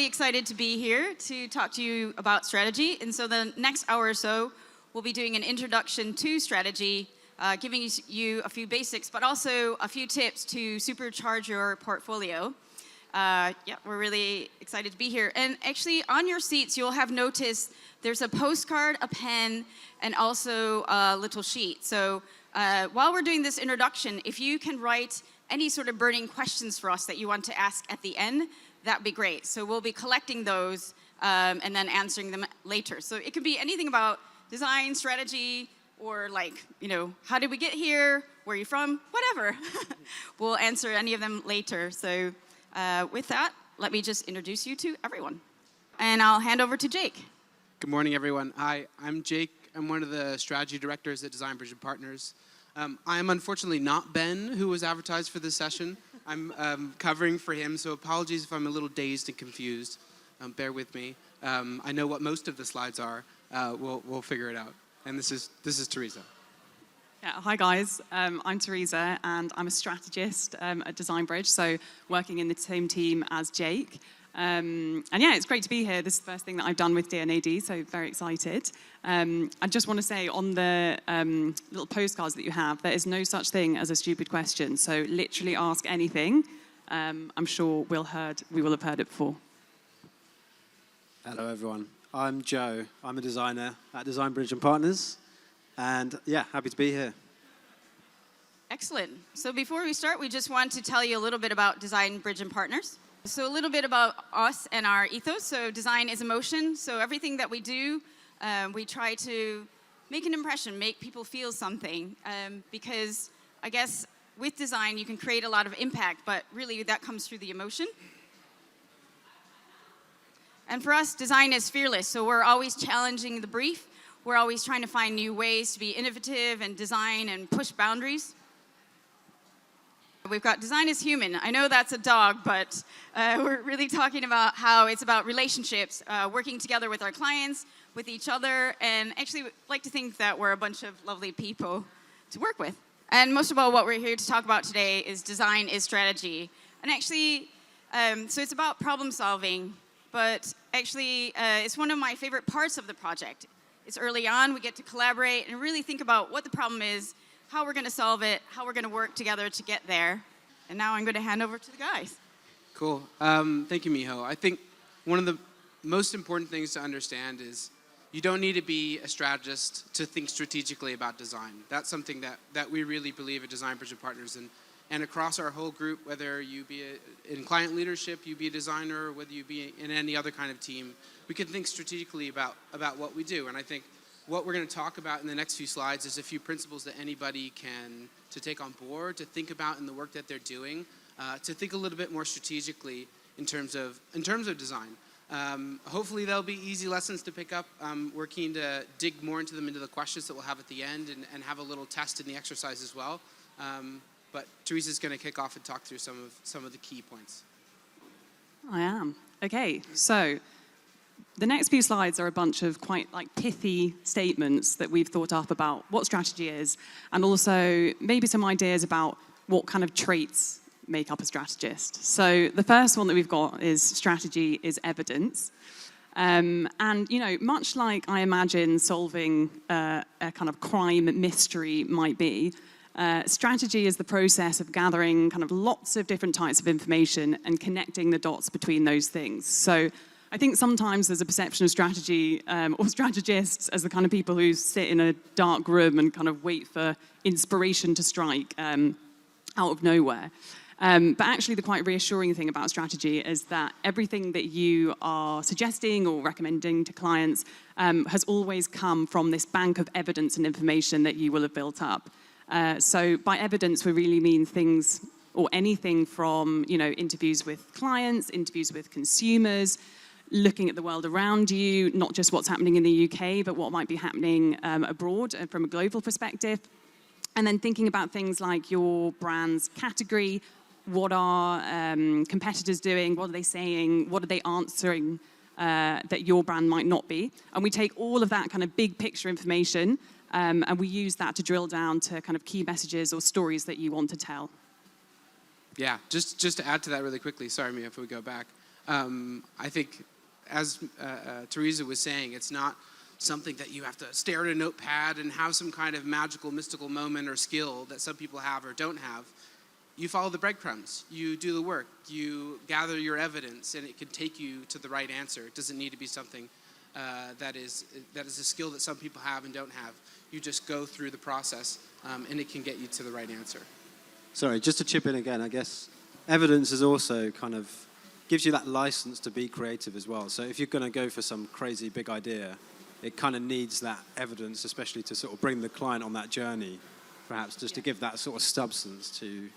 really excited to be here to talk to you about strategy. And so the next hour or so, we'll be doing an introduction to strategy, giving you a few basics, but also a few tips to supercharge your portfolio. Yeah, we're really excited to be here. And actually, on your seats, you'll have noticed there's a postcard, a pen, and also a little sheet. So while we're doing this introduction, if you can write any sort of burning questions for us that you want to ask at the end, that'd be great. So we'll be collecting those and then answering them later. So it could be anything about design, strategy, or like, you know, how did we get here? Where are you from? Whatever. We'll answer any of them later. So with that, let me just introduce you to everyone. And I'll hand over to Jake. Good morning, everyone. Hi, I'm Jake. I'm one of the strategy directors at Design Bridge & Partners. I am unfortunately not Ben, who was advertised for this session. I'm covering for him, so apologies if I'm a little dazed and confused. Bear with me. I know what most of the slides are. We'll figure it out. And this is Teresa. Yeah, hi guys, I'm Teresa and I'm a strategist at Design Bridge, so working in the same team as Jake. And yeah, it's great to be here. This is the first thing that I've done with D&AD, so very excited. I just want to say on the little postcards that you have, there is no such thing as a stupid question, so literally ask anything. I'm sure we will have heard it before. Hello everyone, I'm Joe. I'm a designer at Design Bridge & Partners. And yeah, happy to be here. Excellent. So before we start, we just want to tell you a little bit about Design Bridge & Partners. So a little bit about us and our ethos. So design is emotion. So everything that we do, we try to make an impression, make people feel something. Because I guess with design, you can create a lot of impact, but really that comes through the emotion. And for us, design is fearless. So we're always challenging the brief. We're always trying to find new ways to be innovative and design and push boundaries. We've got design is human. I know that's a dog, but we're really talking about how it's about relationships, working together with our clients, with each other, and actually we like to think that we're a bunch of lovely people to work with. And most of all, what we're here to talk about today is design is strategy. And actually, so it's about problem solving, but actually it's one of my favorite parts of the project. It's early on, we get to collaborate and really think about what the problem is, how we're going to solve it, how we're going to work together to get there. And now I'm going to hand over to the guys. Cool. Thank you, Miho. I think one of the most important things to understand is you don't need to be a strategist to think strategically about design. That's something that we really believe at Design Bridge & Partners. And across our whole group, whether you be in client leadership, you be a designer, or whether you be in any other kind of team, we can think strategically about what we do. And I think what we're going to talk about in the next few slides is a few principles that anybody can to take on board, to think about in the work that they're doing, to think a little bit more strategically in terms of design. Hopefully there'll be easy lessons to pick up. We're keen to dig more into the questions that we'll have at the end and have a little test in the exercise as well. But Teresa's going to kick off and talk through some of the key points. I am. Okay, so the next few slides are a bunch of quite like pithy statements that we've thought up about what strategy is, and also maybe some ideas about what kind of traits make up a strategist. So the first one that we've got is strategy is evidence. And, you know, much like I imagine solving a kind of crime mystery might be, strategy is the process of gathering kind of lots of different types of information and connecting the dots between those things. So I think sometimes there's a perception of strategy or strategists as the kind of people who sit in a dark room and kind of wait for inspiration to strike out of nowhere. But actually the quite reassuring thing about strategy is that everything that you are suggesting or recommending to clients has always come from this bank of evidence and information that you will have built up. So by evidence, we really mean things or anything from, you know, interviews with clients, interviews with consumers, looking at the world around you, not just what's happening in the UK, but what might be happening abroad from a global perspective. And then thinking about things like your brand's category, what are competitors doing, what are they saying, what are they answering that your brand might not be. And we take all of that kind of big picture information and we use that to drill down to kind of key messages or stories that you want to tell. Yeah, just to add to that really quickly, sorry Mia, if we go back. I think, as Teresa was saying, it's not something that you have to stare at a notepad and have some kind of magical, mystical moment or skill that some people have or don't have. You follow the breadcrumbs, you do the work, you gather your evidence, and it can take you to the right answer. It doesn't need to be something that is a skill that some people have and don't have. You just go through the process, and it can get you to the right answer. Sorry, just to chip in again, I guess evidence is also kind of gives you that license to be creative as well. So if you're going to go for some crazy big idea, it kind of needs that evidence, especially to sort of bring the client on that journey, perhaps just to give that sort of substance to,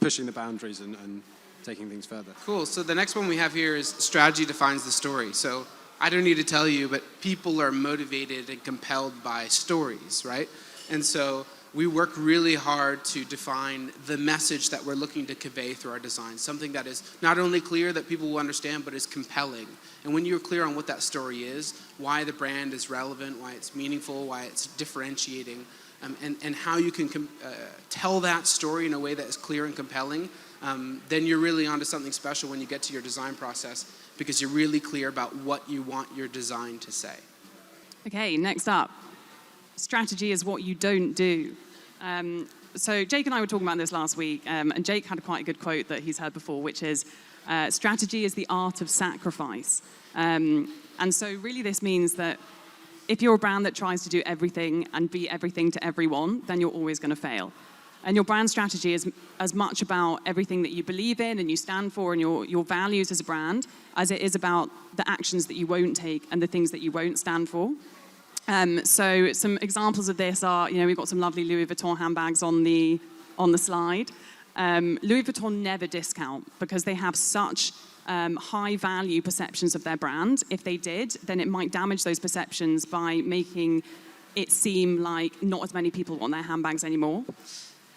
pushing the boundaries and taking things further. Cool. So the next one we have here is strategy defines the story. So I don't need to tell you, but people are motivated and compelled by stories, right? And so we work really hard to define the message that we're looking to convey through our design, something that is not only clear that people will understand, but is compelling. And when you're clear on what that story is, why the brand is relevant, why it's meaningful, why it's differentiating, and how you can tell that story in a way that is clear and compelling, then you're really onto something special when you get to your design process, because you're really clear about what you want your design to say. Okay, next up. Strategy is what you don't do. So Jake and I were talking about this last week, and Jake had quite a good quote that he's heard before, which is, strategy is the art of sacrifice. And so really this means that if you're a brand that tries to do everything and be everything to everyone, then you're always going to fail. And your brand strategy is as much about everything that you believe in and you stand for and your values as a brand, as it is about the actions that you won't take and the things that you won't stand for. So some examples of this are, we've got some lovely Louis Vuitton handbags on the slide. Louis Vuitton never discount because they have such high value perceptions of their brand. If they did, then it might damage those perceptions by making it seem like not as many people want their handbags anymore.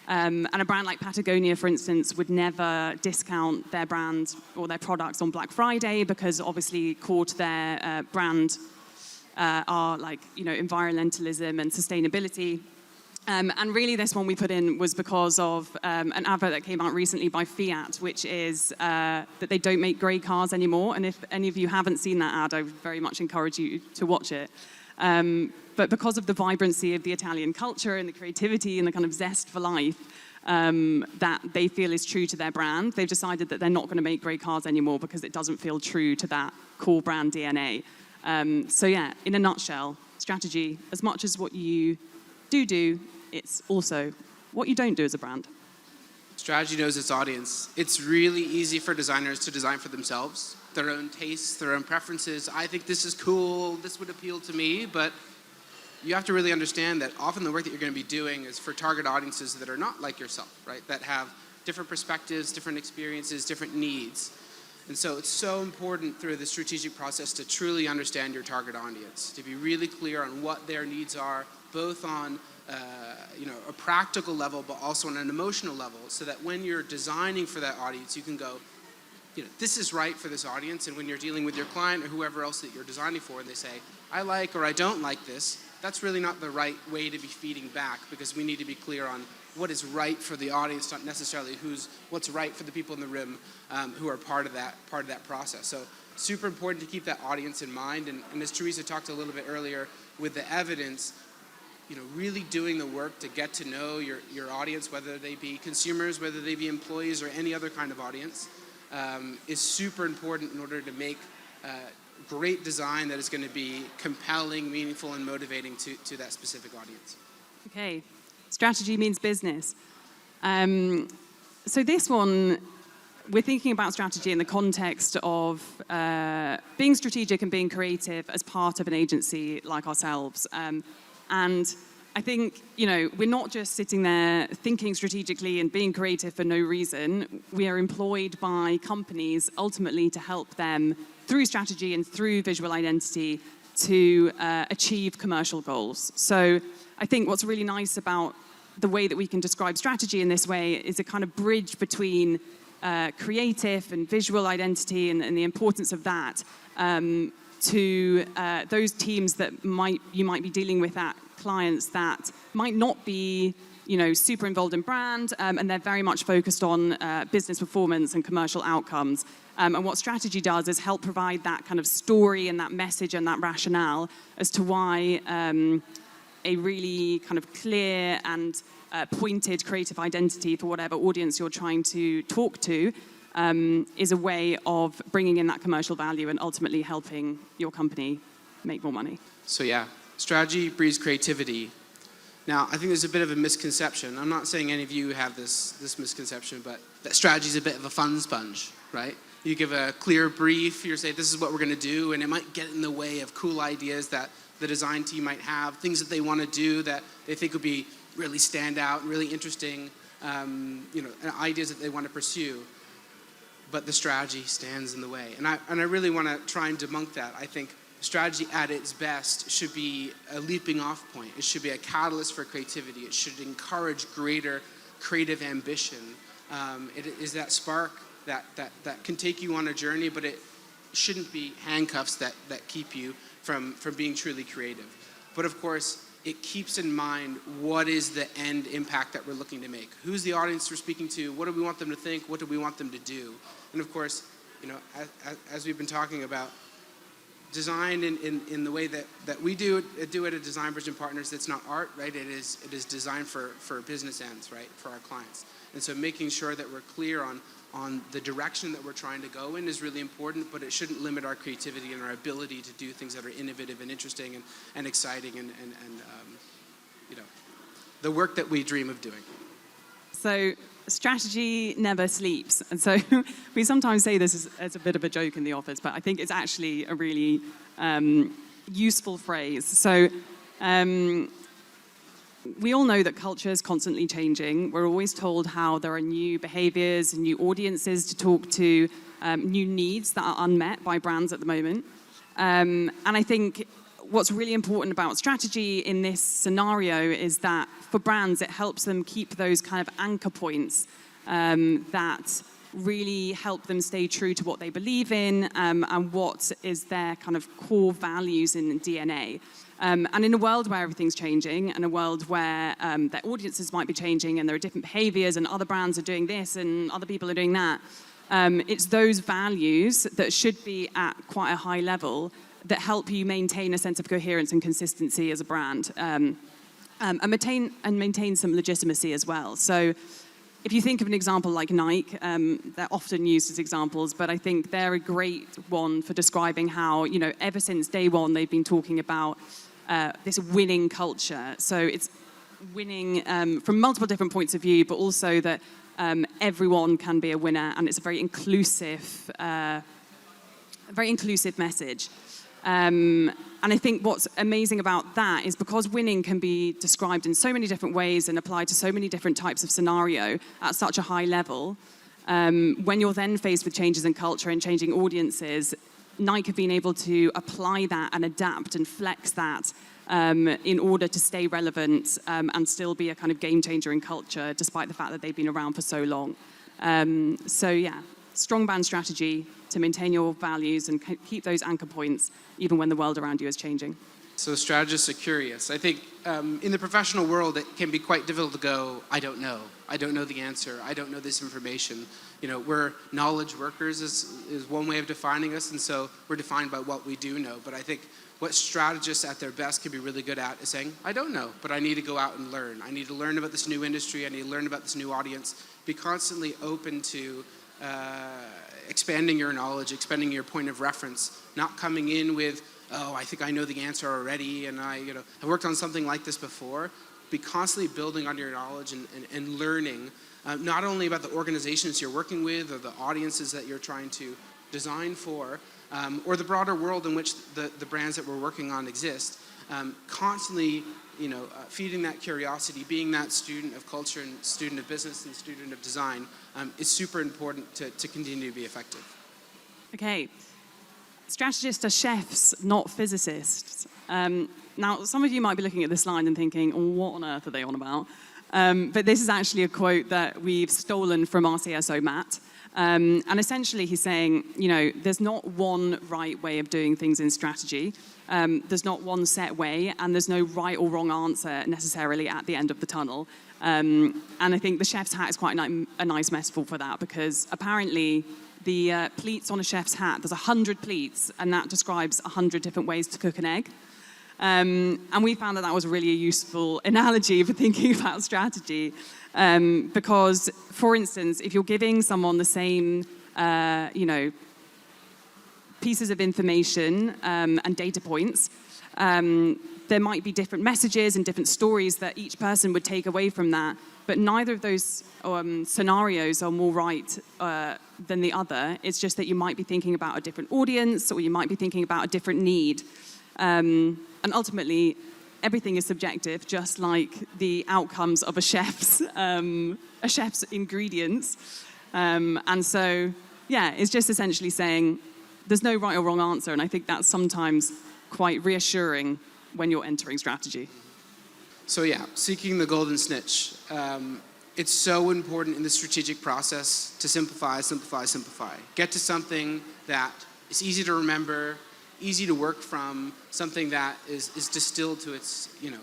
And a brand like Patagonia, for instance, would never discount their brand or their products on Black Friday because obviously core to their brand are environmentalism and sustainability. And really this one we put in was because of an advert that came out recently by Fiat, which is that they don't make grey cars anymore. And if any of you haven't seen that ad, I very much encourage you to watch it. But because of the vibrancy of the Italian culture and the creativity and the kind of zest for life that they feel is true to their brand, they've decided that they're not going to make grey cars anymore because it doesn't feel true to that core brand DNA. So yeah, in a nutshell, strategy, as much as what you do, it's also what you don't do as a brand. Strategy knows its audience. It's really easy for designers to design for themselves, their own tastes, their own preferences. I think this is cool, this would appeal to me, but you have to really understand that often the work that you're going to be doing is for target audiences that are not like yourself, right? That have different perspectives, different experiences, different needs. And so it's so important through the strategic process to truly understand your target audience, to be really clear on what their needs are, both on a practical level, but also on an emotional level, so that when you're designing for that audience, you can go, this is right for this audience. And when you're dealing with your client or whoever else that you're designing for, and they say, I like or I don't like this, that's really not the right way to be feeding back, because we need to be clear on what is right for the audience, not necessarily what's right for the people in the room who are part of that process. So super important to keep that audience in mind. And as Teresa talked a little bit earlier with the evidence, really doing the work to get to know your audience, whether they be consumers, whether they be employees, or any other kind of audience, is super important in order to make great design that is going to be compelling, meaningful, and motivating to that specific audience. Okay, strategy means business. So this one, we're thinking about strategy in the context of being strategic and being creative as part of an agency like ourselves. And I think, we're not just sitting there thinking strategically and being creative for no reason. We are employed by companies ultimately to help them through strategy and through visual identity to achieve commercial goals. So I think what's really nice about the way that we can describe strategy in this way is a kind of bridge between creative and visual identity and the importance of that to those teams that you might be dealing with at clients that might not be super involved in brand, and they're very much focused on business performance and commercial outcomes. And what strategy does is help provide that kind of story and that message and that rationale as to why a really kind of clear and pointed creative identity for whatever audience you're trying to talk to is a way of bringing in that commercial value and ultimately helping your company make more money. So yeah, strategy breeds creativity. Now, I think there's a bit of a misconception. I'm not saying any of you have this misconception, but that strategy is a bit of a fun sponge, right? You give a clear brief, you say this is what we're going to do, and it might get in the way of cool ideas that the design team might have, things that they want to do that they think would be really stand out and really interesting, ideas that they want to pursue. But the strategy stands in the way. And I really want to try and debunk that. I think strategy at its best should be a leaping off point. It should be a catalyst for creativity. It should encourage greater creative ambition. It is that spark that can take you on a journey, but it shouldn't be handcuffs that keep you from being truly creative. But of course, it keeps in mind what is the end impact that we're looking to make. Who's the audience we're speaking to? What do we want them to think? What do we want them to do? And of course, as we've been talking about, design in the way that we do it at Design Bridge and Partners, it's not art, right? It is designed for business ends, right? For our clients. And so making sure that we're clear on the direction that we're trying to go in is really important, but it shouldn't limit our creativity and our ability to do things that are innovative and interesting and exciting and the work that we dream of doing. So strategy never sleeps. And so we sometimes say this as a bit of a joke in the office, but I think it's actually a really useful phrase. So we all know that culture is constantly changing. We're always told how there are new behaviors and new audiences to talk to, new needs that are unmet by brands at the moment. And I think what's really important about strategy in this scenario is that for brands, it helps them keep those kind of anchor points that really help them stay true to what they believe in and what is their kind of core values in DNA. And in a world where everything's changing, and a world where their audiences might be changing and there are different behaviors and other brands are doing this and other people are doing that, it's those values that should be at quite a high level that help you maintain a sense of coherence and consistency as a brand, and maintain some legitimacy as well. So if you think of an example like Nike, they're often used as examples, but I think they're a great one for describing how, ever since day one, they've been talking about this winning culture. So it's winning from multiple different points of view, but also that everyone can be a winner, and it's a very inclusive message. And I think what's amazing about that is because winning can be described in so many different ways and applied to so many different types of scenario at such a high level, when you're then faced with changes in culture and changing audiences, Nike have been able to apply that and adapt and flex that in order to stay relevant and still be a kind of game changer in culture, despite the fact that they've been around for so long. Strong brand strategy to maintain your values and keep those anchor points even when the world around you is changing. So strategists are curious. I think in the professional world, it can be quite difficult to go, I don't know. I don't know the answer. I don't know this information. We're knowledge workers is one way of defining us, and so we're defined by what we do know. But I think what strategists at their best can be really good at is saying, I don't know, but I need to go out and learn. I need to learn about this new industry. I need to learn about this new audience. Be constantly open to expanding your knowledge, expanding your point of reference, not coming in with, I think I know the answer already, and I worked on something like this before. Be constantly building on your knowledge and learning, not only about the organizations you're working with or the audiences that you're trying to design for, or the broader world in which the brands that we're working on exist. Constantly, feeding that curiosity, being that student of culture and student of business and student of design is super important to continue to be effective. Okay. Strategists are chefs, not physicists. Now, some of you might be looking at this line and thinking, what on earth are they on about? But this is actually a quote that we've stolen from our CSO, Matt. And essentially he's saying, you know, there's not one right way of doing things in strategy. There's not one set way, and there's no right or wrong answer necessarily at the end of the tunnel. And I think the chef's hat is quite a nice metaphor for that, because apparently the pleats on a chef's hat, there's 100 pleats, and that describes 100 different ways to cook an egg. And we found that that was really a useful analogy for thinking about strategy. Because, for instance, if you're giving someone the same, you know, pieces of information and data points, there might be different messages and different stories that each person would take away from that, but neither of those scenarios are more right than the other. It's just that you might be thinking about a different audience, or you might be thinking about a different need. And ultimately, everything is subjective, just like the outcomes of a chef's ingredients. And so, yeah, it's just essentially saying there's no right or wrong answer, and I think that's sometimes quite reassuring when you're entering strategy. So yeah, seeking the golden snitch. It's so important in the strategic process to simplify, simplify, simplify. Get to something that is easy to remember, easy to work from, something that is distilled to its, you know,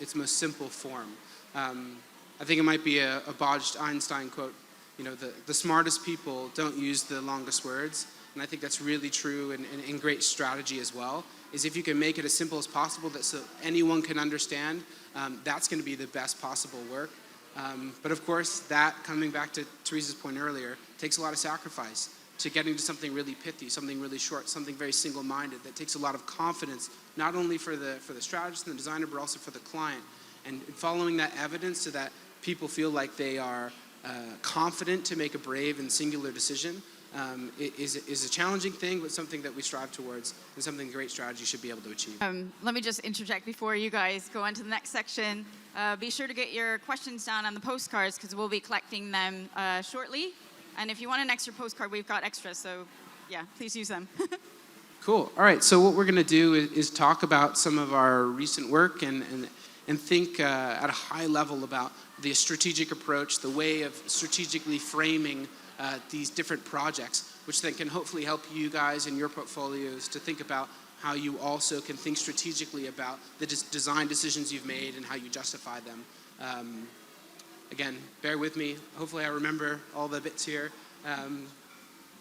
its most simple form. I think it might be a bodged Einstein quote, you know, the smartest people don't use the longest words, and I think that's really true in great strategy as well, is if you can make it as simple as possible that so anyone can understand, that's going to be the best possible work. But of course, that, coming back to Teresa's point earlier, takes a lot of sacrifice to getting to something really pithy, something really short, something very single-minded. That takes a lot of confidence, not only for the strategist and the designer, but also for the client. And following that evidence so that people feel like they are confident to make a brave and singular decision is a challenging thing, but something that we strive towards and something great strategy should be able to achieve. Let me just interject before you guys go on to the next section. Be sure to get your questions down on the postcards, because we'll be collecting them shortly. And if you want an extra postcard, we've got extras, so yeah, please use them. Cool. All right, so what we're going to do is talk about some of our recent work and think at a high level about the strategic approach, the way of strategically framing these different projects, which then can hopefully help you guys in your portfolios to think about how you also can think strategically about the design decisions you've made and how you justify them. Again, bear with me. Hopefully I remember all the bits here.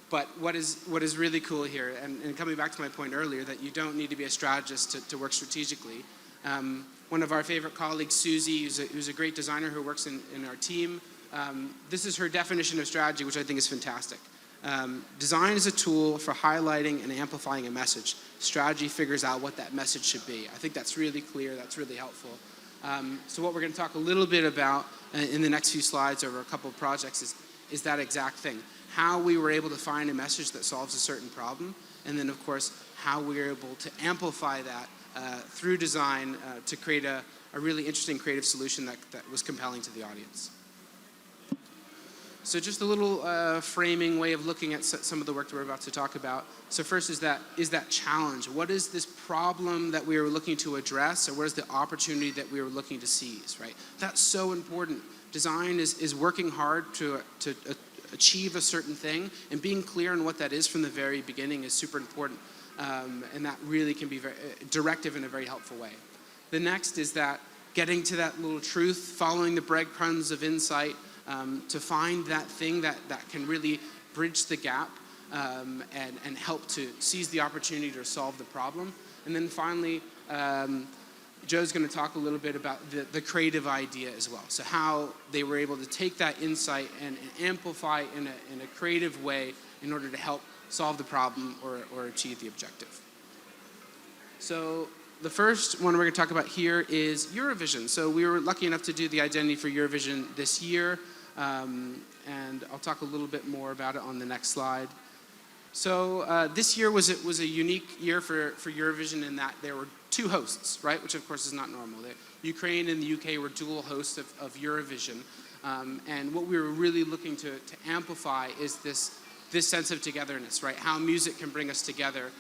But what is really cool here, and coming back to my point earlier, that you don't need to be a strategist to work strategically. One of our favorite colleagues, Susie, who's a great designer who works in our team, this is her definition of strategy, which I think is fantastic. Design is a tool for highlighting and amplifying a message. Strategy figures out what that message should be. I think that's really clear, that's really helpful. So what we're going to talk a little bit about in the next few slides over a couple of projects is that exact thing. How we were able to find a message that solves a certain problem, and then of course how we were able to amplify that through design to create a really interesting creative solution that was compelling to the audience. So just a little framing way of looking at some of the work that we're about to talk about. So first is that challenge. What is this problem that we were looking to address, or what is the opportunity that we were looking to seize, right? That's so important. Design is working hard to achieve a certain thing, and being clear on what that is from the very beginning is super important. And that really can be very directive in a very helpful way. The next is that getting to that little truth, following the breadcrumbs of insight, to find that thing that can really bridge the gap and help to seize the opportunity to solve the problem. And then finally, Joe's going to talk a little bit about the creative idea as well. So how they were able to take that insight and amplify in a creative way in order to help solve the problem or achieve the objective. So the first one we're going to talk about here is Eurovision. So we were lucky enough to do the identity for Eurovision this year, and I'll talk a little bit more about it on the next slide. So this year was a unique year for Eurovision in that there were two hosts, right? Which of course is not normal. Ukraine and the UK were dual hosts of Eurovision, and what we were really looking to amplify is this sense of togetherness, right? How music can bring us together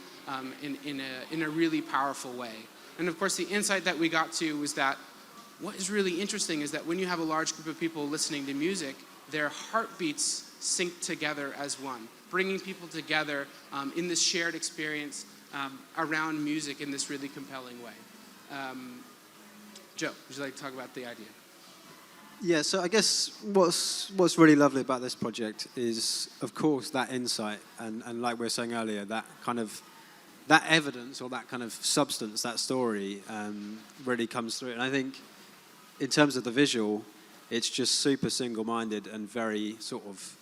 in a really powerful way. And of course, the insight that we got to was that what is really interesting is that when you have a large group of people listening to music, their heartbeats sync together as one, bringing people together in this shared experience around music in this really compelling way. Joe, would you like to talk about the idea? Yeah, so I guess what's really lovely about this project is, of course, that insight, and like we were saying earlier, that kind of that evidence or that kind of substance, that story, really comes through. And I think in terms of the visual, it's just super single-minded and very sort of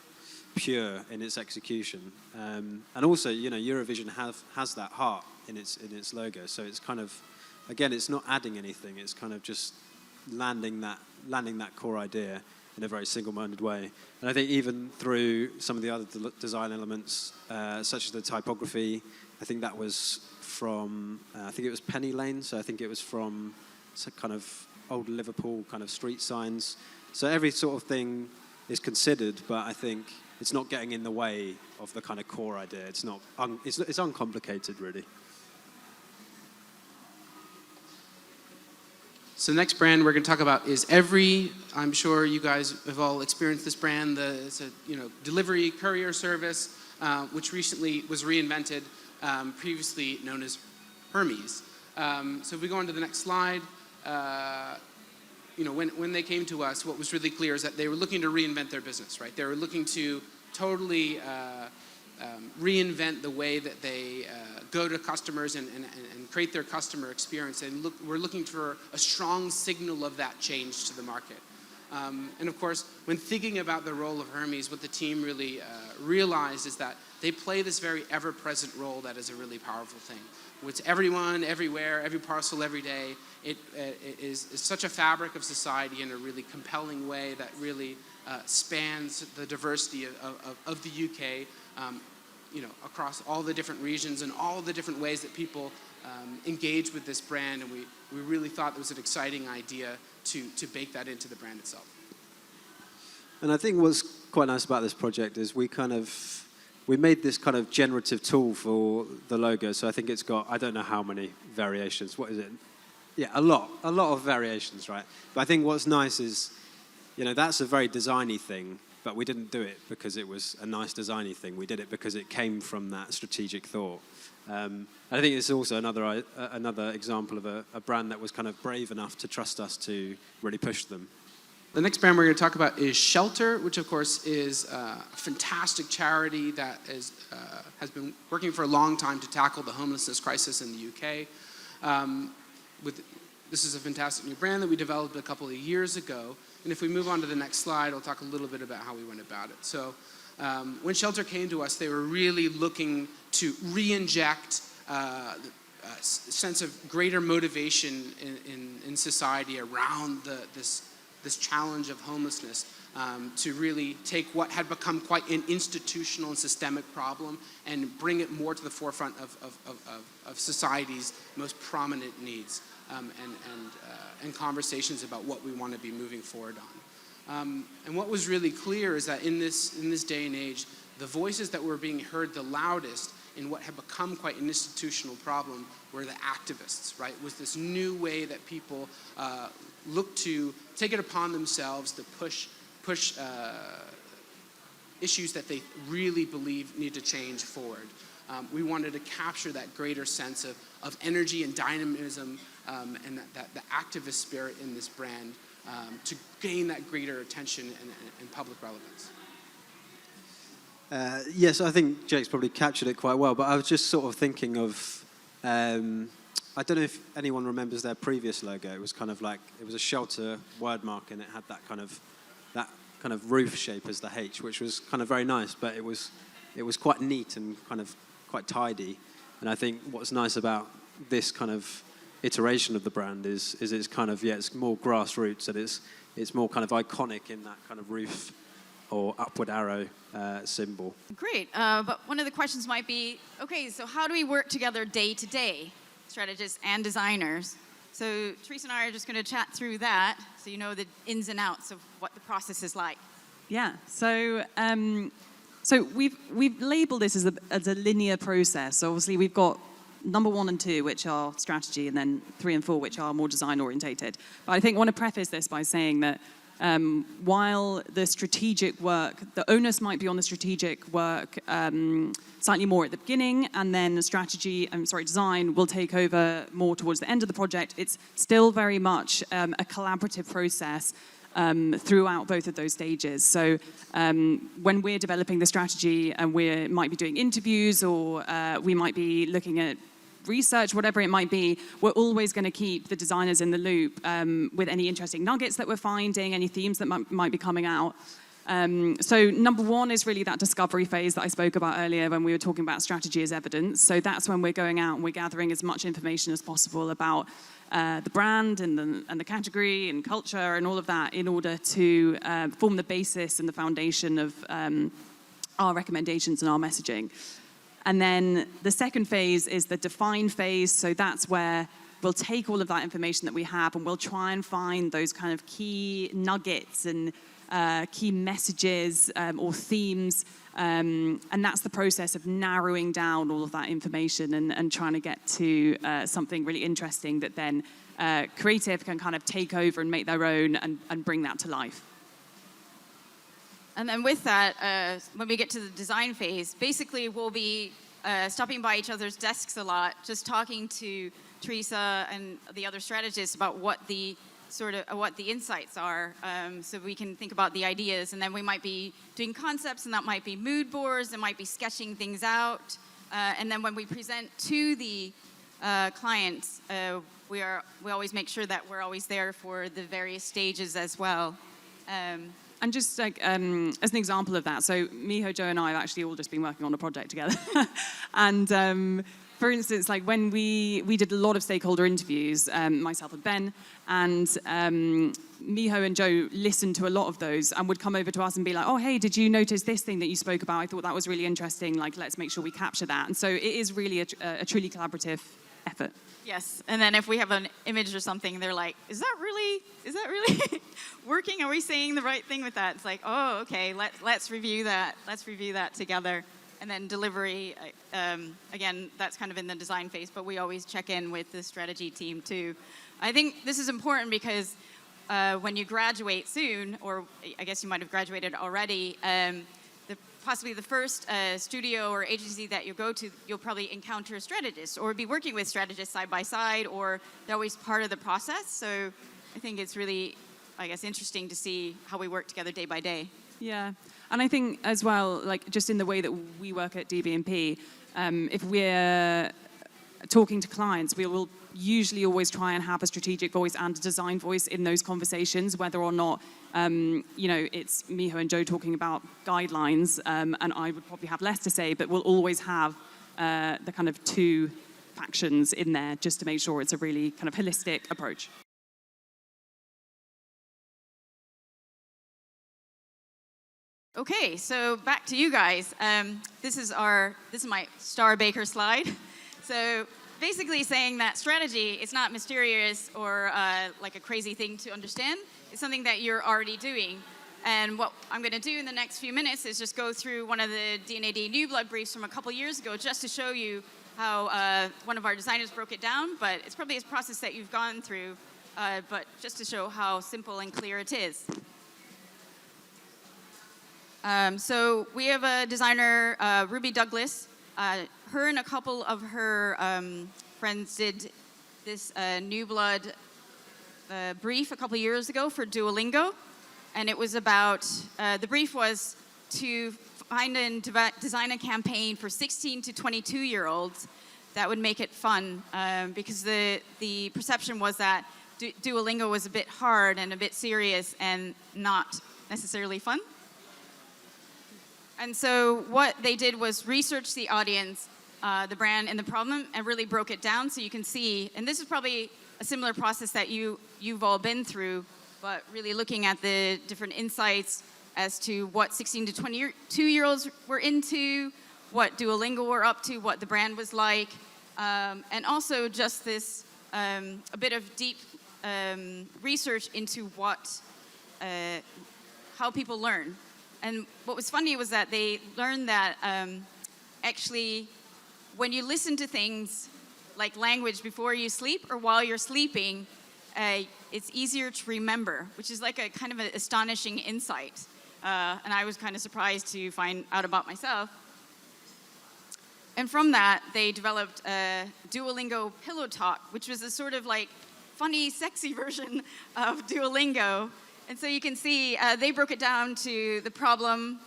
pure in its execution. And also, you know, Eurovision has that heart in its logo. So it's kind of, again, it's not adding anything. It's kind of just landing that core idea in a very single-minded way. And I think even through some of the other design elements, such as the typography, I think that was from, I think it was Penny Lane, so I think it was from some kind of old Liverpool kind of street signs. So every sort of thing is considered, but I think it's not getting in the way of the kind of core idea. It's not, it's uncomplicated, really. So the next brand we're going to talk about is I'm sure you guys have all experienced this brand. It's a delivery courier service, which recently was reinvented, previously known as Hermes. So if we go on to the next slide, when they came to us, what was really clear is that they were looking to reinvent their business, right? They were looking to totally reinvent the way that they go to customers and create their customer experience. And we're looking for a strong signal of that change to the market. And of course, when thinking about the role of Hermes, what the team really realized is that they play this very ever-present role that is a really powerful thing. It's everyone, everywhere, every parcel, every day. It is such a fabric of society in a really compelling way that really spans the diversity of the UK, across all the different regions and all the different ways that people engage with this brand. And we really thought it was an exciting idea to bake that into the brand itself. And I think what's quite nice about this project is we made this kind of generative tool for the logo. So I think it's got, I don't know how many variations. What is it? Yeah, a lot of variations, right? But I think what's nice is, that's a very designy thing, but we didn't do it because it was a nice designy thing. We did it because it came from that strategic thought. I think it's also another example of a brand that was kind of brave enough to trust us to really push them. The next brand we're going to talk about is Shelter, which of course is a fantastic charity that has been working for a long time to tackle the homelessness crisis in the UK. This is a fantastic new brand that we developed a couple of years ago. And if we move on to the next slide, I'll talk a little bit about how we went about it. So when Shelter came to us, they were really looking to re-inject a sense of greater motivation in society around this challenge of homelessness, to really take what had become quite an institutional and systemic problem and bring it more to the forefront of society's most prominent needs, and conversations about what we want to be moving forward on. And what was really clear is that in this day and age, the voices that were being heard the loudest in what had become quite an institutional problem were the activists, right? It was this new way that people look to take it upon themselves to push issues that they really believe need to change forward. We wanted to capture that greater sense of energy and dynamism, and that the activist spirit in this brand, to gain that greater attention and public relevance. Yes, I think Jake's probably captured it quite well, but I was just sort of thinking of, I don't know if anyone remembers their previous logo. It was kind of like, it was a Shelter word mark, and it had that kind of roof shape as the H, which was kind of very nice, but it was quite neat and kind of quite tidy. And I think what's nice about this kind of iteration of the brand is it's kind of, it's more grassroots, and it's more kind of iconic in that kind of roof or upward arrow symbol. Great, but one of the questions might be, okay, so how do we work together day to day, strategists and designers? So Teresa and I are just going to chat through that, so you know the ins and outs of what the process is like. Yeah, so we've labeled this as a linear process. So obviously we've got number 1 and 2, which are strategy, and then 3 and 4, which are more design orientated. But I think I want to preface this by saying that while the strategic work, the onus might be on the strategic work slightly more at the beginning, and then the design will take over more towards the end of the project. It's still very much a collaborative process throughout both of those stages. So when we're developing the strategy and we might be doing interviews or we might be looking at research, whatever it might be, we're always going to keep the designers in the loop with any interesting nuggets that we're finding, any themes that might be coming out. So number one is really that discovery phase that I spoke about earlier when we were talking about strategy as evidence. So that's when we're going out and we're gathering as much information as possible about the brand and the category and culture and all of that in order to form the basis and the foundation of our recommendations and our messaging. And then the second phase is the define phase. So that's where we'll take all of that information that we have and we'll try and find those kind of key nuggets and key messages or themes. And that's the process of narrowing down all of that information and trying to get to something really interesting that then creative can kind of take over and make their own and bring that to life. And then with that, when we get to the design phase, basically we'll be stopping by each other's desks a lot, just talking to Teresa and the other strategists about what the insights are, so we can think about the ideas. And then we might be doing concepts, and that might be mood boards, it might be sketching things out. And then when we present to the clients, we always make sure that we're always there for the various stages as well. And just like as an example of that, so Miho, Joe, and I have actually all just been working on a project together. And for instance, like when we did a lot of stakeholder interviews, myself and Ben, and Miho and Joe listened to a lot of those and would come over to us and be like, oh, hey, did you notice this thing that you spoke about? I thought that was really interesting. Like, let's make sure we capture that. And so it is really a truly collaborative effort. Yes, and then if we have an image or something, they're like, is that really working? Are we saying the right thing with that? It's like, oh, okay, let's review that. Let's review that together. And then delivery, again, that's kind of in the design phase, but we always check in with the strategy team too. I think this is important because when you graduate soon, or I guess you might have graduated already, possibly the first studio or agency that you go to, you'll probably encounter a strategist or be working with strategists side by side, or they're always part of the process. So I think it's really, I guess, interesting to see how we work together day by day. Yeah, and I think as well, like just in the way that we work at DB&P, if we're talking to clients, we will usually always try and have a strategic voice and a design voice in those conversations, whether or not, it's Miho and Joe talking about guidelines, and I would probably have less to say, but we'll always have the kind of two factions in there just to make sure it's a really kind of holistic approach. Okay, so back to you guys. This is my Star Baker slide. So basically saying that strategy is not mysterious or like a crazy thing to understand. It's something that you're already doing. And what I'm going to do in the next few minutes is just go through one of the D&AD New Blood briefs from a couple years ago, just to show you how one of our designers broke it down. But it's probably a process that you've gone through, but just to show how simple and clear it is. So we have a designer, Ruby Douglas. Her and a couple of her friends did this New Blood brief a couple years ago for Duolingo. And it was about, the brief was to find and design a campaign for 16 to 22-year-olds that would make it fun. Because the perception was that Duolingo was a bit hard and a bit serious and not necessarily fun. And so what they did was research the audience, the brand, and the problem, and really broke it down so you can see. And this is probably a similar process that you've all been through, but really looking at the different insights as to what 16 to 22-year-olds were into, what Duolingo were up to, what the brand was like, and also just this a bit of deep research into how people learn. And what was funny was that they learned that actually when you listen to things like language before you sleep or while you're sleeping, it's easier to remember, which is like a kind of an astonishing insight. And I was kind of surprised to find out about myself. And from that, they developed Duolingo Pillow Talk, which was a sort of like funny, sexy version of Duolingo. And so you can see they broke it down to the problem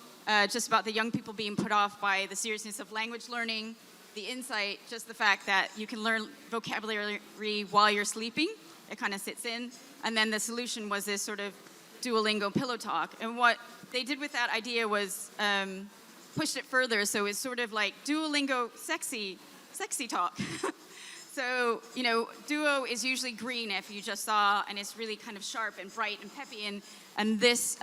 just about the young people being put off by the seriousness of language learning, the insight, just the fact that you can learn vocabulary while you're sleeping. It kind of sits in. And then the solution was this sort of Duolingo Pillow Talk. And what they did with that idea was pushed it further. So it's sort of like Duolingo sexy talk. So, you know, Duo is usually green if you just saw, and it's really kind of sharp and bright and peppy. And this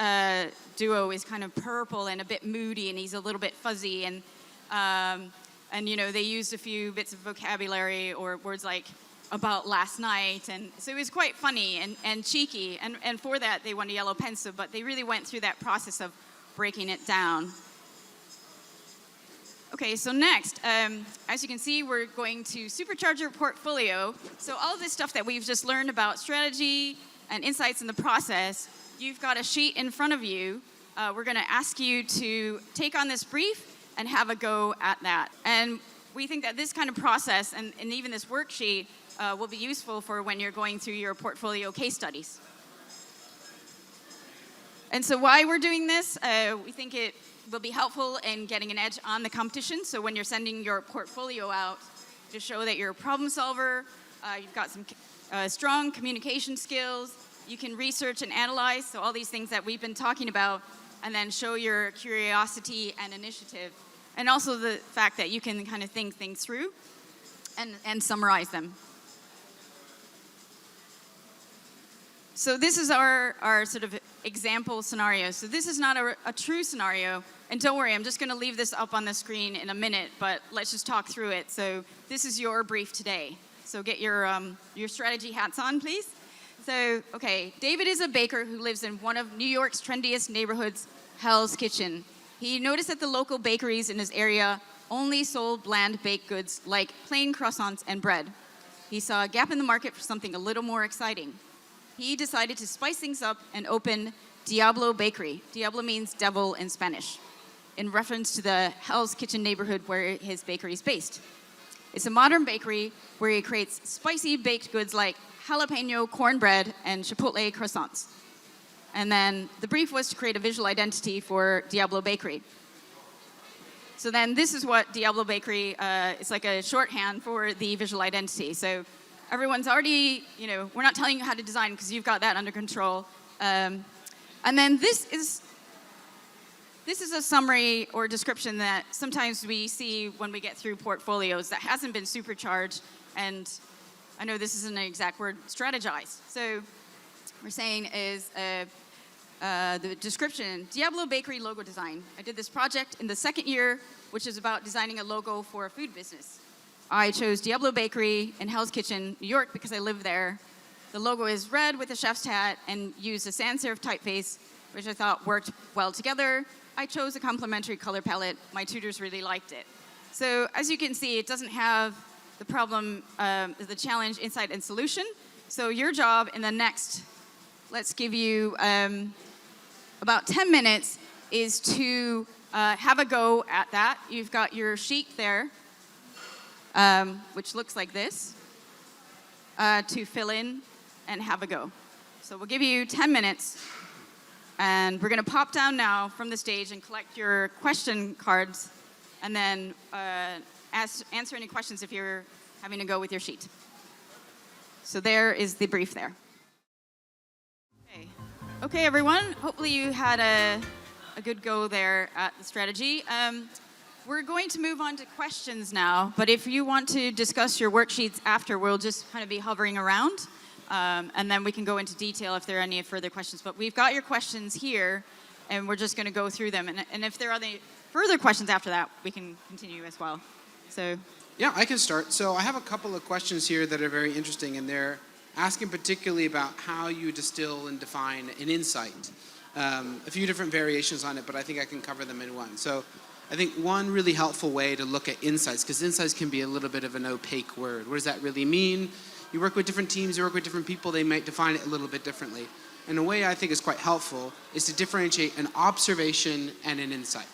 Duo is kind of purple and a bit moody, and he's a little bit fuzzy. And you know, they used a few bits of vocabulary or words like about last night. And so it was quite funny and cheeky. And for that, they won a yellow pencil, but they really went through that process of breaking it down. Okay, so next, as you can see, we're going to supercharge your portfolio. So all of this stuff that we've just learned about strategy and insights in the process, you've got a sheet in front of you. We're gonna ask you to take on this brief and have a go at that. And we think that this kind of process and even this worksheet will be useful for when you're going through your portfolio case studies. And so why we're doing this, we think it will be helpful in getting an edge on the competition. So when you're sending your portfolio out to show that you're a problem solver, you've got some strong communication skills, you can research and analyze, so all these things that we've been talking about, and then show your curiosity and initiative. And also the fact that you can kind of think things through and summarize them. So this is our sort of example scenario. So this is not a true scenario. And don't worry, I'm just going to leave this up on the screen in a minute, but let's just talk through it. So this is your brief today. So get your strategy hats on, please. So, okay, David is a baker who lives in one of New York's trendiest neighborhoods, Hell's Kitchen. He noticed that the local bakeries in his area only sold bland baked goods like plain croissants and bread. He saw a gap in the market for something a little more exciting. He decided to spice things up and open Diablo Bakery. Diablo means devil in Spanish, in reference to the Hell's Kitchen neighborhood where his bakery is based. It's a modern bakery where he creates spicy baked goods like jalapeno cornbread and chipotle croissants. And then the brief was to create a visual identity for Diablo Bakery. So then this is what Diablo Bakery, it's like a shorthand for the visual identity. So everyone's already, you know, we're not telling you how to design because you've got that under control. And then this is a summary or description that sometimes we see when we get through portfolios that hasn't been supercharged. And I know this isn't an exact word, strategize. So we're saying is the description, Diablo Bakery logo design. I did this project in the second year, which is about designing a logo for a food business. I chose Diablo Bakery in Hell's Kitchen, New York, because I live there. The logo is red with a chef's hat and used a sans serif typeface, which I thought worked well together. I chose a complementary color palette. My tutors really liked it. So as you can see, it doesn't have the problem, the challenge, insight, and solution. So your job in the next, let's give you about 10 minutes, is to have a go at that. You've got your sheet there, which looks like this, to fill in and have a go. So we'll give you 10 minutes, and we're going to pop down now from the stage and collect your question cards, and then answer any questions if you're having a go with your sheet. So there is the brief there. Okay, everyone. Hopefully you had a good go there at the strategy. We're going to move on to questions now, but if you want to discuss your worksheets after, we'll just kind of be hovering around, and then we can go into detail if there are any further questions. But we've got your questions here, and we're just going to go through them. And if there are any further questions after that, we can continue as well. So. Yeah, I can start. So I have a couple of questions here that are very interesting, and they're asking particularly about how you distill and define an insight. A few different variations on it, but I think I can cover them in one. So I think one really helpful way to look at insights, because insights can be a little bit of an opaque word. What does that really mean? you work with different teams, you work with different people, they might define it a little bit differently. And a way I think is quite helpful is to differentiate an observation and an insight,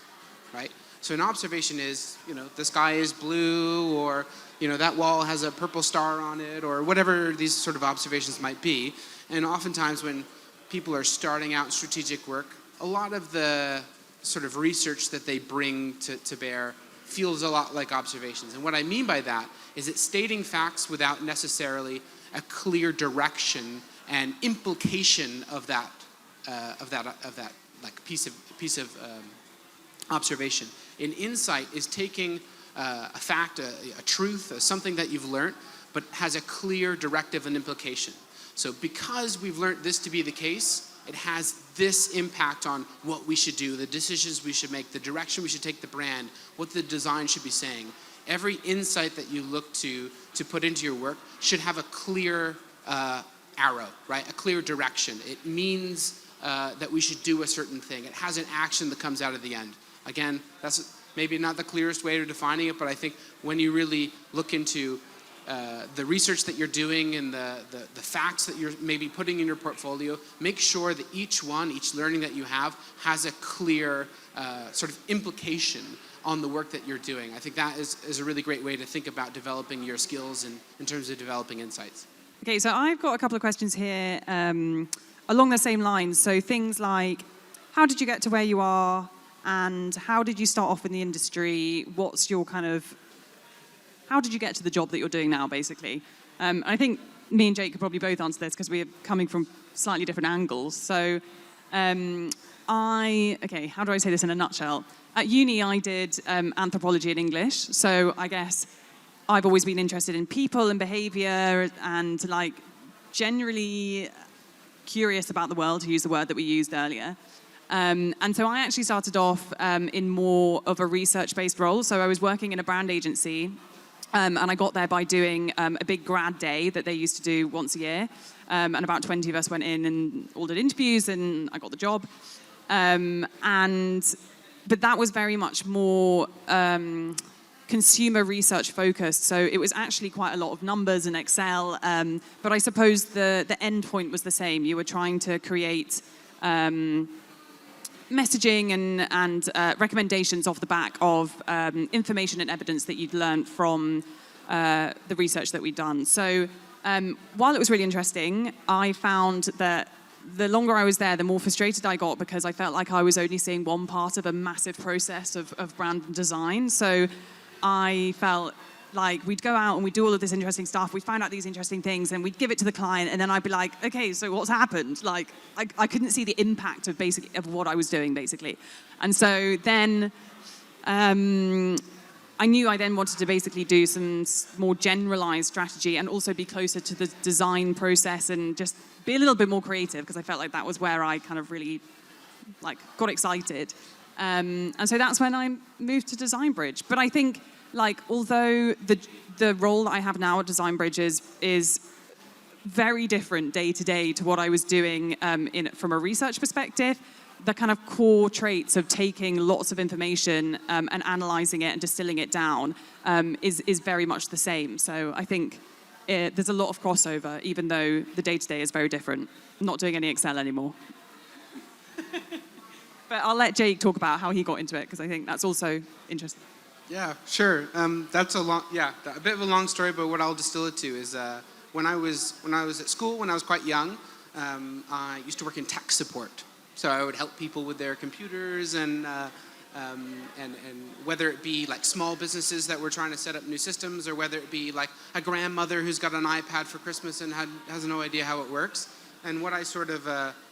right? So an observation is, the sky is blue, or, that wall has a purple star on it, or whatever these sort of observations might be. And oftentimes when people are starting out strategic work, a lot of the sort of research that they bring to bear feels a lot like observations. And what I mean by that is it's stating facts without necessarily a clear direction and implication of that like piece of observation. An insight is taking a fact, a truth, something that you've learned, but has a clear directive and implication. So because we've learned this to be the case, it has this impact on what we should do, the decisions we should make, the direction we should take the brand, what the design should be saying. Every insight that you look to put into your work should have a clear arrow, right? A clear direction. It means that we should do a certain thing. It has an action that comes out of the end. Again, that's maybe not the clearest way of defining it, but I think when you really look into the research that you're doing and the facts that you're maybe putting in your portfolio, make sure that each learning that you have has a clear sort of implication on the work that you're doing. I think that is a really great way to think about developing your skills in terms of developing insights. Okay, so I've got a couple of questions here along the same lines. So things like, how did you get to where you are? And how did you start off in the industry? What's your how did you get to the job that you're doing now, basically? I think me and Jake could probably both answer this because we're coming from slightly different angles. So how do I say this in a nutshell? At uni, I did anthropology and English. So I guess I've always been interested in people and behavior and generally curious about the world, to use the word that we used earlier. And so I actually started off in more of a research-based role. So I was working in a brand agency, and I got there by doing a big grad day that they used to do once a year. And about 20 of us went in and all did interviews, and I got the job. But that was very much more consumer research focused. So it was actually quite a lot of numbers and Excel. But I suppose the end point was the same. You were trying to create messaging and recommendations off the back of information and evidence that you'd learned from the research that we'd done. So while it was really interesting, I found that the longer I was there, the more frustrated I got because I felt like I was only seeing one part of a massive process of brand and design. So I felt like we'd go out and we'd do all of this interesting stuff. We'd find out these interesting things and we'd give it to the client. And then I'd be like, okay, so what's happened? Like, I couldn't see the impact of what I was doing, basically. And so then I knew I then wanted to basically do some more generalized strategy and also be closer to the design process and just be a little bit more creative because I felt like that was where I kind of really got excited. And so that's when I moved to Design Bridge. But I think although the role that I have now at Design Bridge is very different day to day to what I was doing from a research perspective, the kind of core traits of taking lots of information and analyzing it and distilling it down is very much the same. So I think there's a lot of crossover, even though the day-to-day is very different. I'm not doing any Excel anymore. But I'll let Jake talk about how he got into it, because I think that's also interesting. Yeah, sure. That's a bit of a long story, but what I'll distill it to is when I was at school, when I was quite young, I used to work in tech support. So I would help people with their computers and whether it be small businesses that were trying to set up new systems, or whether it be a grandmother who's got an iPad for Christmas and has no idea how it works. And what I sort of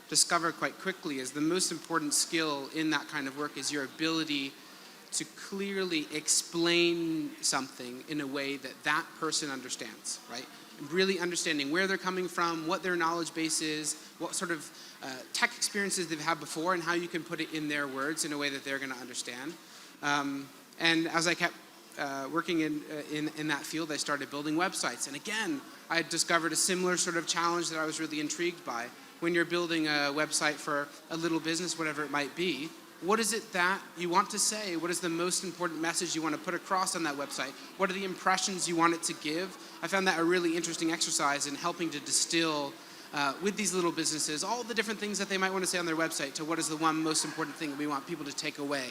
discovered quite quickly is the most important skill in that kind of work is your ability to clearly explain something in a way that that person understands, right? Really understanding where they're coming from, what their knowledge base is, what sort of tech experiences they've had before, and how you can put it in their words in a way that they're going to understand. And as I kept working in that field, I started building websites. And again, I discovered a similar sort of challenge that I was really intrigued by. When you're building a website for a little business, whatever it might be, what is it that you want to say? What is the most important message you want to put across on that website? What are the impressions you want it to give? I found that a really interesting exercise in helping to distill with these little businesses all the different things that they might want to say on their website to what is the one most important thing that we want people to take away.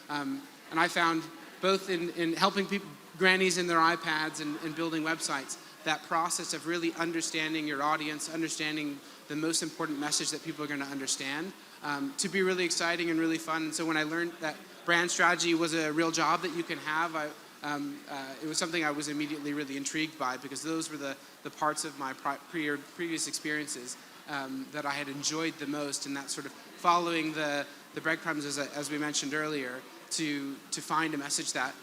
And I found both in helping people, grannies in their iPads and building websites, that process of really understanding your audience, understanding the most important message that people are going to understand, to be really exciting and really fun. And so when I learned that brand strategy was a real job that you can have, it was something I was immediately really intrigued by, because those were the parts of my previous experiences that I had enjoyed the most, and that sort of following the breadcrumbs, as we mentioned earlier, to find a message that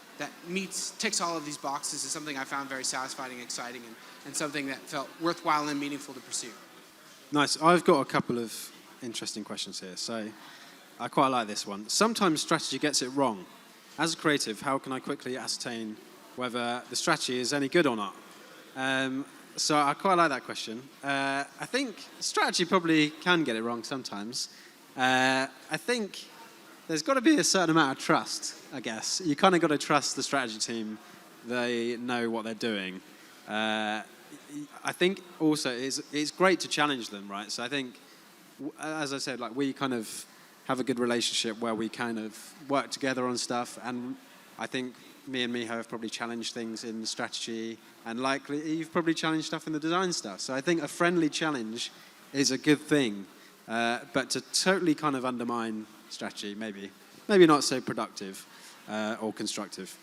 ticks all of these boxes is something I found very satisfying and exciting, and something that felt worthwhile and meaningful to pursue. Nice. I've got a couple of interesting questions here. So I quite like this one. Sometimes strategy gets it wrong. As a creative, how can I quickly ascertain whether the strategy is any good or not? So I quite like that question. I think strategy probably can get it wrong sometimes. I think there's got to be a certain amount of trust, I guess. You kind of got to trust the strategy team. They know what they're doing. I think also it's great to challenge them, right? So I think, as I said, like, we kind of have a good relationship where we kind of work together on stuff, and I think me and Myhre have probably challenged things in strategy, and likely you've probably challenged stuff in the design stuff. So I think a friendly challenge is a good thing, but to totally kind of undermine strategy, maybe not so productive or constructive.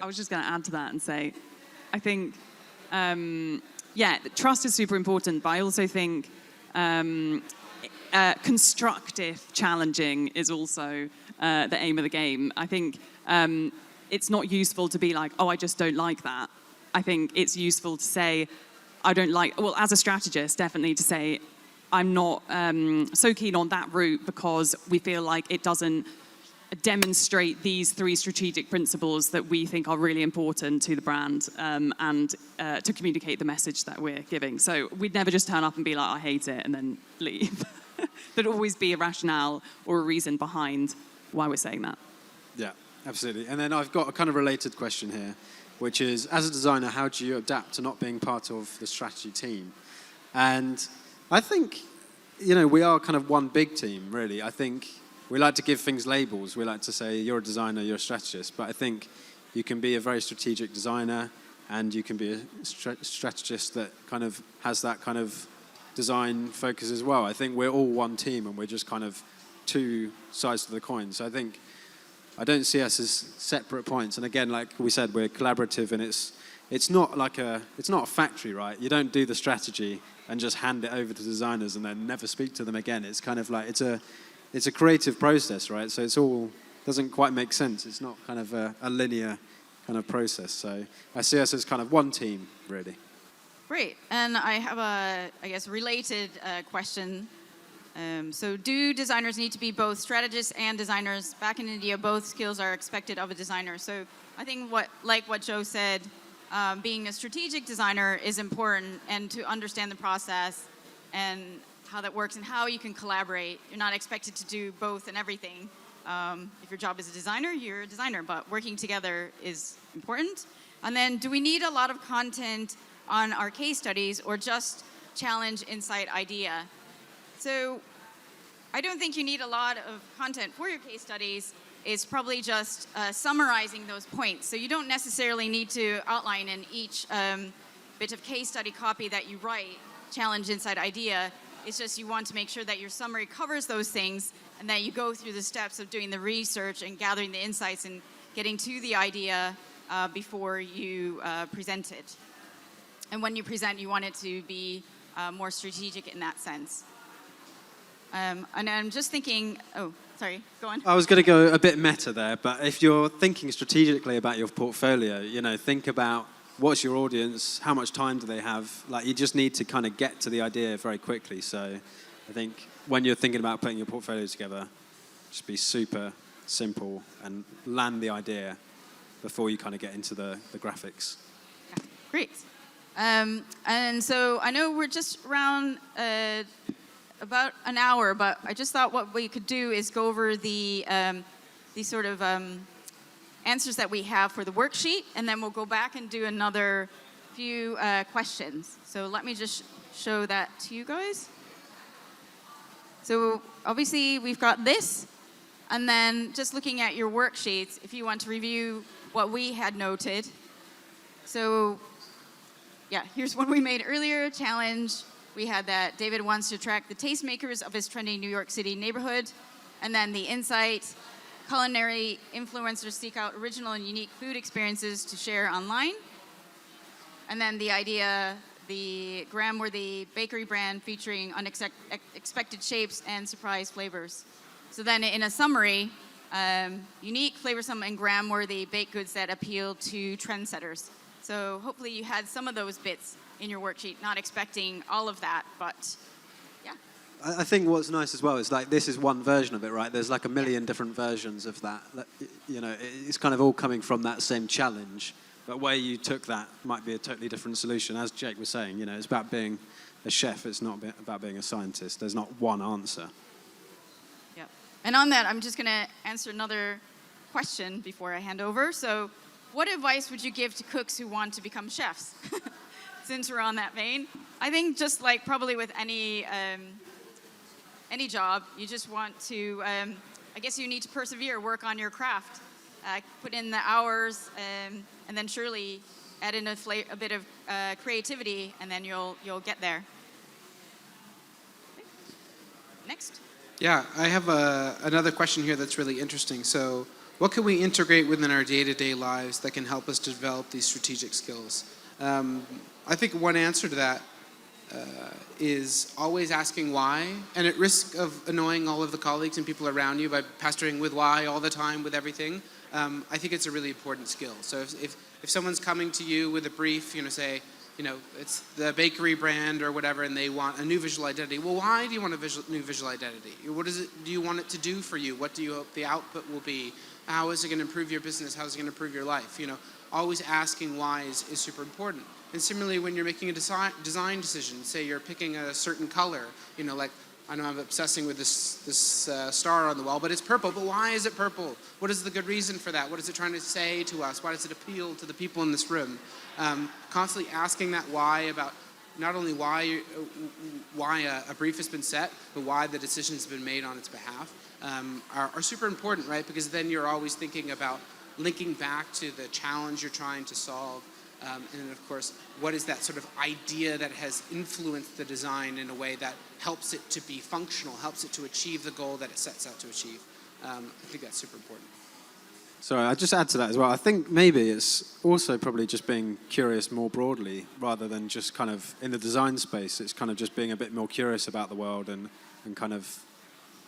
I was just going to add to that and say, I think, trust is super important, but I also think constructive challenging is also the aim of the game. I think it's not useful to be like, oh, I just don't like that. I think it's useful to say, I don't like, well, as a strategist, definitely to say, I'm not so keen on that route because we feel like it doesn't demonstrate these 3 strategic principles that we think are really important to the brand, and to communicate the message that we're giving. So we'd never just turn up and be like, I hate it, and then leave. There'd always be a rationale or a reason behind why we're saying that. Yeah, absolutely. And then I've got a kind of related question here, which is, as a designer, how do you adapt to not being part of the strategy team? And I think, we are kind of one big team, really. I think we like to give things labels. We like to say, you're a designer, you're a strategist. But I think you can be a very strategic designer, and you can be a strategist that kind of has that kind of design focus as well. I think we're all one team, and we're just kind of 2 sides to the coin. So I don't see us as separate points. And again, like we said, we're collaborative, and it's not a factory, right? You don't do the strategy and just hand it over to designers and then never speak to them again. It's kind of like, it's a creative process, right? So it's all doesn't quite make sense. It's not kind of a linear kind of process. So I see us as kind of one team, really. Great. And I have a, related question. So do designers need to be both strategists and designers? Back in India, both skills are expected of a designer. So I think what Joe said, being a strategic designer is important, and to understand the process and how that works and how you can collaborate. You're not expected to do both and everything. If your job is a designer, you're a designer, but working together is important. And then, do we need a lot of content on our case studies, or just challenge insight idea? So I don't think you need a lot of content for your case studies. It's probably just summarizing those points. So you don't necessarily need to outline in each bit of case study copy that you write, challenge insight idea. It's just you want to make sure that your summary covers those things, and that you go through the steps of doing the research and gathering the insights and getting to the idea before you present it. And when you present, you want it to be more strategic in that sense. And I'm just thinking, sorry, go on. I was going to go a bit meta there, but if you're thinking strategically about your portfolio, think about what's your audience, how much time do they have? Like, you just need to kind of get to the idea very quickly. So I think when you're thinking about putting your portfolio together, just be super simple and land the idea before you kind of get into the graphics. Yeah, great. And so I know we're just around about an hour, but I just thought what we could do is go over the sort of answers that we have for the worksheet, and then we'll go back and do another few questions. So let me just show that to you guys. So obviously we've got this, and then just looking at your worksheets, if you want to review what we had noted. So yeah, here's one we made earlier, challenge. We had that David wants to track the tastemakers of his trendy New York City neighborhood. And then the insight, culinary influencers seek out original and unique food experiences to share online. And then the idea, the gram-worthy bakery brand featuring unexpected shapes and surprise flavors. So then in a summary, unique, flavorsome, and gram-worthy baked goods that appeal to trendsetters. So hopefully you had some of those bits in your worksheet, not expecting all of that, but yeah. I think what's nice as well is like this is one version of it, right? There's like a million different versions of that. You know, it's kind of all coming from that same challenge, but where you took that might be a totally different solution. As Jake was saying, you know, it's about being a chef. It's not about being a scientist. There's not one answer. Yeah. And on that, I'm just going to answer another question before I hand over. So, what advice would you give to cooks who want to become chefs? Since we're on that vein, I think just like probably with any job, you just want to, I guess you need to persevere, work on your craft, put in the hours, and then surely add in a bit of creativity, and then you'll get there. Okay. Next. Yeah, I have another question here that's really interesting. So, what can we integrate within our day-to-day lives that can help us develop these strategic skills? I think one answer to that is always asking why, and at risk of annoying all of the colleagues and people around you by pestering with why all the time with everything, I think it's a really important skill. So if someone's coming to you with a brief, you know, say, you know, it's the bakery brand or whatever, and they want a new visual identity. Well, why do you want a new visual identity? What do you want it to do for you? What do you hope the output will be? How is it going to improve your business? How is it going to improve your life? You know, always asking why is super important. And similarly, when you're making a design decision, say you're picking a certain color, you know, like, I know I'm obsessing with this star on the wall, but it's purple. But why is it purple? What is the good reason for that? What is it trying to say to us? Why does it appeal to the people in this room? Constantly asking that why about not only why a brief has been set, but why the decision has been made on its behalf are super important, right? Because then you're always thinking about linking back to the challenge you're trying to solve. And of course, what is that sort of idea that has influenced the design in a way that helps it to be functional, helps it to achieve the goal that it sets out to achieve? I think that's super important. Sorry, I'll just add to that as well. I think maybe it's also probably just being curious more broadly rather than just kind of in the design space. It's kind of just being a bit more curious about the world and kind of,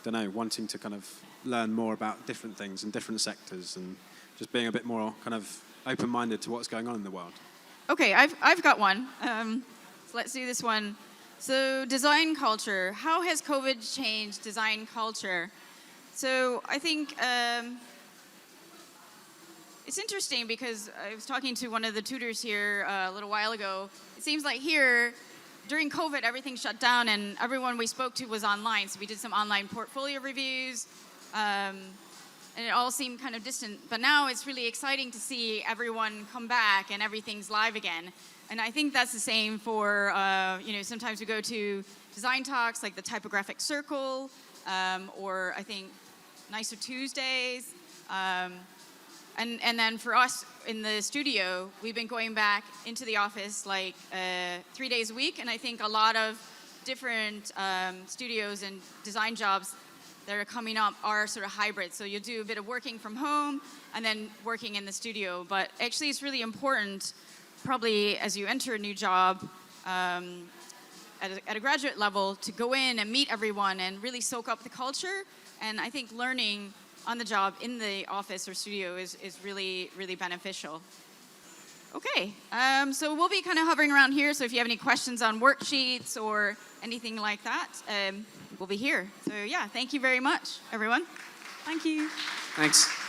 don't know, wanting to kind of learn more about different things and different sectors and just being a bit more kind of open-minded to what's going on in the world. Okay, I've got one. So let's do this one. So design culture. How has COVID changed design culture? So I think it's interesting because I was talking to one of the tutors here a little while ago. It seems like here, during COVID, everything shut down and everyone we spoke to was online. So we did some online portfolio reviews. And it all seemed kind of distant. But now it's really exciting to see everyone come back and everything's live again. And I think that's the same for, you know, sometimes we go to design talks like the Typographic Circle, or I think Nicer Tuesdays. And then for us in the studio, we've been going back into the office like 3 days a week. And I think a lot of different studios and design jobs that are coming up are sort of hybrid. So you'll do a bit of working from home and then working in the studio. But actually it's really important, probably as you enter a new job at a graduate level, to go in and meet everyone and really soak up the culture. And I think learning on the job in the office or studio is really, really beneficial. Okay, so we'll be kind of hovering around here. So if you have any questions on worksheets or anything like that, we'll be here. So yeah, thank you very much, everyone. Thank you. Thanks.